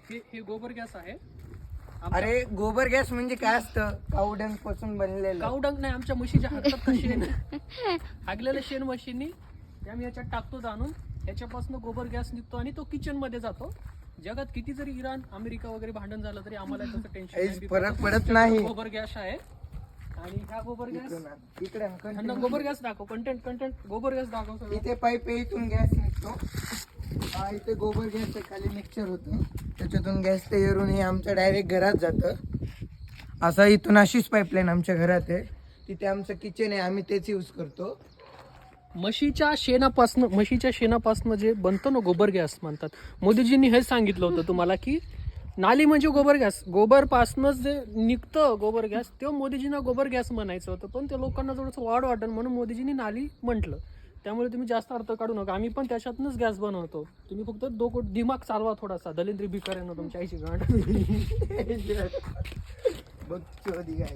हे गोबर गॅस आहे. अरे गोबर गॅस म्हणजे काय असतं? कावडंग पासून बनलेलं. कावडंग नाही, आमच्या म्हशीच्या हातात शेण हागलेलं शेण म्हशींनी ते आम्ही याच्यात टाकतो जाणून. याच्यापासून गोबर गॅस निघतो आणि तो किचन मध्ये जातो. जगात किती जरी इराण अमेरिका वगैरे भांडण झालं तरी आम्हाला त्याचं टेन्शन काहीच फरक पडत नाही. गोबर गॅस आहे. आणि ह्या गोबर गॅस इकडे त्यांना गोबर गॅस दाखव. कंटेंट गोबर गॅस दाखव सगळं. इथे पाईप इथून गॅस निघतो. हा इथे गोबर गॅस खाली मिक्सचर होतं, त्याच्यातून गॅस तयार हे आमच्या डायरेक्ट घरात जातं. असा इथून अशीच पाईपलाईन आमच्या घरात आहे. तिथे आमचं किचन आहे, आम्ही तेच यूज करतो. म्हशीच्या शेणापासनं जे बनतं ना गोबर गॅस म्हणतात. मोदीजींनी हेच सांगितलं होतं तुम्हाला की नाली म्हणजे गोबर गॅस. गोबर पासनंच जे निघतं गोबर गॅस, तेव्हा मोदीजींना गोबर गॅस म्हणायचं होतं. पण ते लोकांना थोडंसं वाढ वाटेल म्हणून मोदीजींनी नाली म्हटलं. त्यामुळे तुम्ही जास्त अर्थ काढू नका. आम्ही पण त्याच्यातनंच गॅस बनवतो. तुम्ही फक्त दिमाग चालवा थोडासा. दलिंद्री बिकर आहे ना तुमच्या आईची गांड. बघ चोदी काय